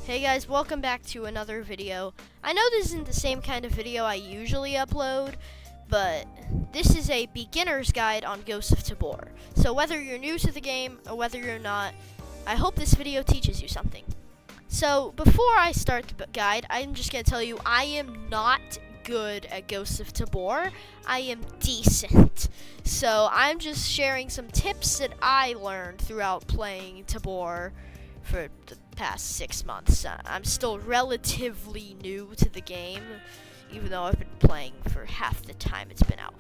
Hey guys, welcome back to another video. I know this isn't the same kind of video I usually upload, but this is a beginner's guide on Ghosts of Tabor. So whether you're new to the game or whether you're not, I hope this video teaches you something. So before I start the guide, I'm just going to tell you I am not good at Ghosts of Tabor. I am decent. So I'm just sharing some tips that I learned throughout playing Tabor for the past 6 months. I'm still relatively new to the game, even though I've been playing for half the time it's been out.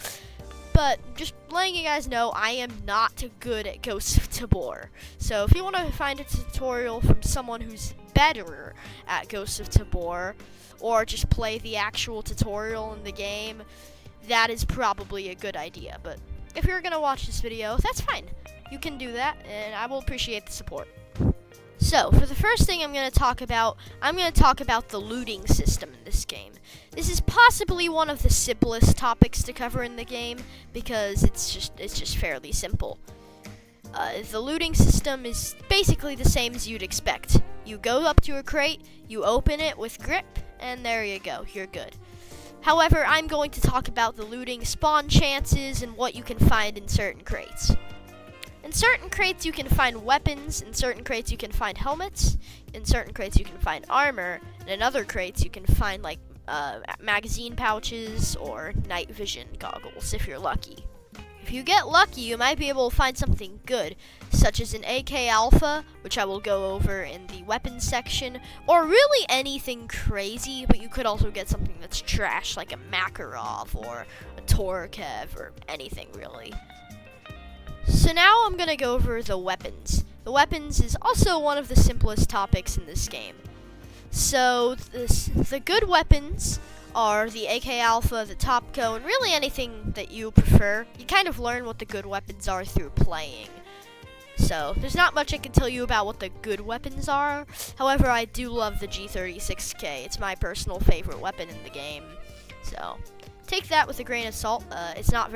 But just letting you guys know, I am not good at Ghosts of Tabor. So if you want to find a tutorial from someone who's better at Ghosts of Tabor, or just play the actual tutorial in the game, that is probably a good idea. But if you're gonna watch this video, that's fine. You can do that, and I will appreciate the support. So, for the first thing I'm going to talk about the looting system in this game. This is possibly one of the simplest topics to cover in the game because it's just fairly simple. The looting system is basically the same as you'd expect. You go up to a crate, you open it with grip, and there you go, you're good. However, I'm going to talk about the looting spawn chances and what you can find in certain crates. In certain crates you can find weapons, in certain crates you can find helmets, in certain crates you can find armor, and in other crates you can find like magazine pouches or night vision goggles if you're lucky. If you get lucky, you might be able to find something good, such as an AK Alpha, which I will go over in the weapons section, or really anything crazy, but you could also get something that's trash, like a Makarov or a Torkev or anything really. So now I'm going to go over the weapons. The weapons is also one of the simplest topics in this game. So the good weapons are the AK Alpha, the Topco, and really anything that you prefer. You kind of learn what the good weapons are through playing. So there's not much I can tell you about what the good weapons are. However, I do love the G36K. It's my personal favorite weapon in the game. So take that with a grain of salt. It's not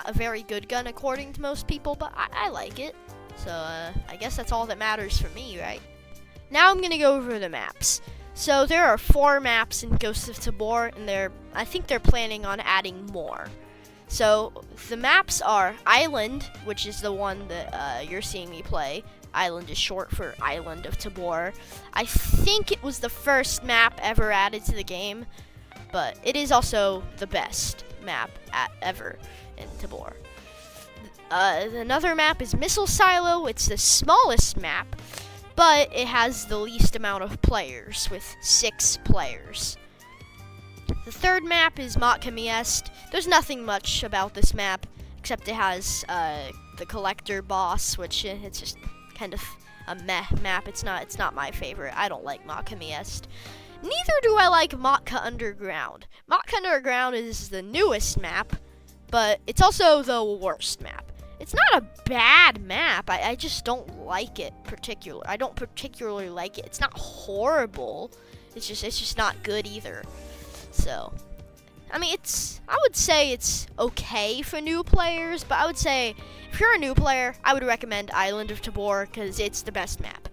a very good gun according to most people, but I like it. So I guess that's all that matters for me, right? Now I'm gonna go over the maps. So there are 4 maps in Ghosts of Tabor, and I think they're planning on adding more. So the maps are Island, which is the one that you're seeing me play. Island is short for Island of Tabor. I think it was the first map ever added to the game, but it is also the best map ever in Tabor. Another map is Missile Silo. It's the smallest map, but it has the least amount of players, with 6 players. The third map is Miest. There's nothing much about this map, except it has the collector boss, which it's just kind of a meh map. It's not my favorite. I don't like Miest. Neither do I like Matka Underground. Matka Underground is the newest map, but it's also the worst map. It's not a bad map. I just don't like it I don't particularly like it. It's not horrible. It's just not good either. So, I mean, I would say it's okay for new players, but I would say if you're a new player, I would recommend Island of Tabor because it's the best map.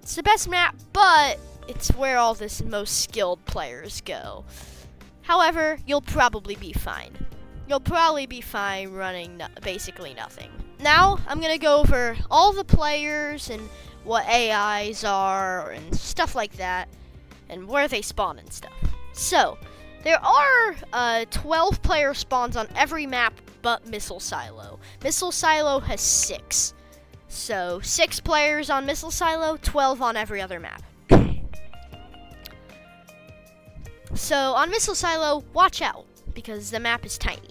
It's the best map, but it's where all the most skilled players go. However, you'll probably be fine. You'll probably be fine running basically nothing. Now, I'm going to go over all the players and what AIs are and stuff like that, and where they spawn and stuff. So, there are 12 player spawns on every map but Missile Silo. Missile Silo has 6. So, 6 players on Missile Silo, 12 on every other map. So, on Missile Silo, watch out, because the map is tiny,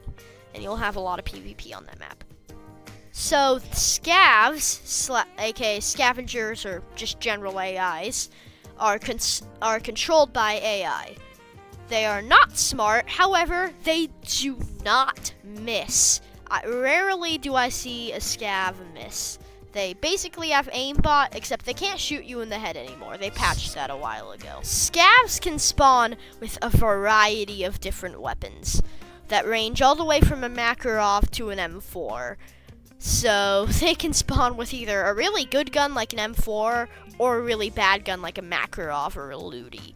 and you'll have a lot of PvP on that map. So, scavs, aka scavengers, or just general AIs, are controlled by AI. They are not smart, however, they do not miss. Rarely do I see a scav miss. They basically have aimbot, except they can't shoot you in the head anymore. They patched that a while ago. Scavs can spawn with a variety of different weapons that range all the way from a Makarov to an M4. So they can spawn with either a really good gun like an M4 or a really bad gun like a Makarov or a Ludi.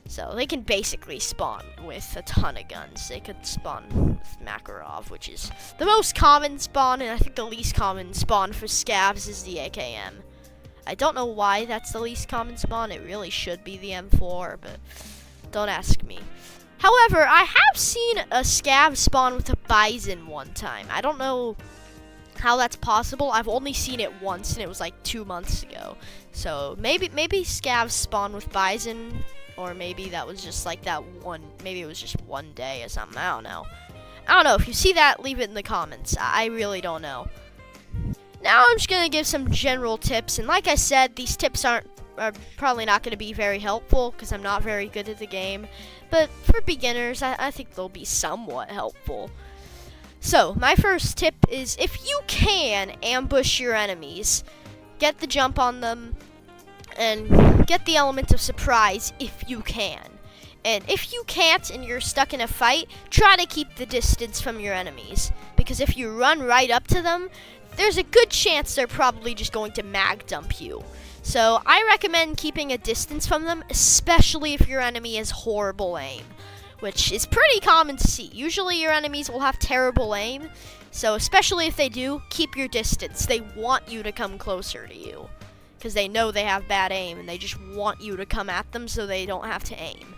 So they can basically spawn with a ton of guns. They could spawn with Makarov, which is the most common spawn, and I think the least common spawn for scavs is the AKM. I don't know why that's the least common spawn. It really should be the M4, but don't ask me. However, I have seen a scav spawn with a Bison one time. I don't know how that's possible. I've only seen it once, and it was like 2 months ago. So maybe scavs spawn with Bison, or maybe that was just like that one. Maybe it was just one day or something. I don't know. If you see that, leave it in the comments. I really don't know. Now I'm just gonna give some general tips, and like I said, these tips are probably not gonna be very helpful because I'm not very good at the game. But for beginners, I think they'll be somewhat helpful. So, my first tip is if you can ambush your enemies, get the jump on them, and get the element of surprise if you can. And if you can't and you're stuck in a fight, try to keep the distance from your enemies. Because if you run right up to them, there's a good chance they're probably just going to mag dump you. So, I recommend keeping a distance from them, especially if your enemy has horrible aim, which is pretty common to see. Usually your enemies will have terrible aim, so especially if they do, keep your distance. They want you to come closer to you, because they know they have bad aim, and they just want you to come at them so they don't have to aim.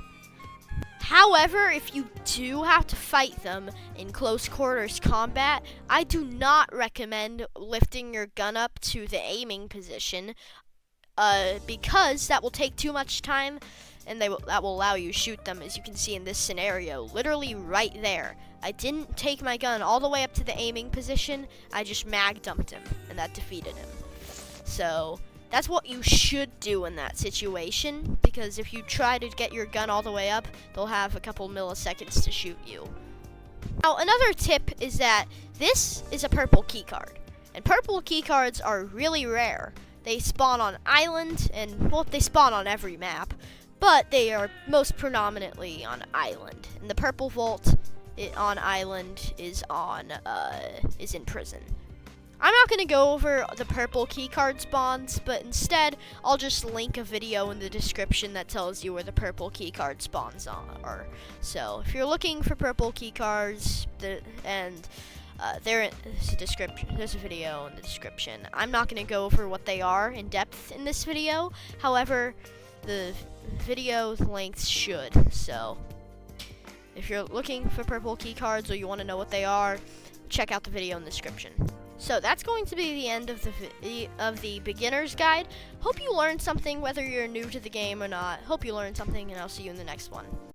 However, if you do have to fight them in close quarters combat, I do not recommend lifting your gun up to the aiming position, because that will take too much time, and that will allow you to shoot them, as you can see in this scenario, literally right there. I didn't take my gun all the way up to the aiming position, I just mag dumped him, and that defeated him. So, that's what you should do in that situation, because if you try to get your gun all the way up, they'll have a couple milliseconds to shoot you. Now, another tip is that this is a purple keycard, and purple keycards are really rare. They spawn on island, and well, they spawn on every map, but they are most predominantly on island. And the purple vault on island is in prison. I'm not going to go over the purple keycard spawns, but instead, I'll just link a video in the description that tells you where the purple keycard spawns are. So, if you're looking for purple keycards, there's a video in the description. I'm not going to go over what they are in depth in this video. However, the video length should. So, if you're looking for purple keycards or you want to know what they are, check out the video in the description. So that's going to be the end of the beginner's guide. Hope you learned something, whether you're new to the game or not. Hope you learned something, and I'll see you in the next one.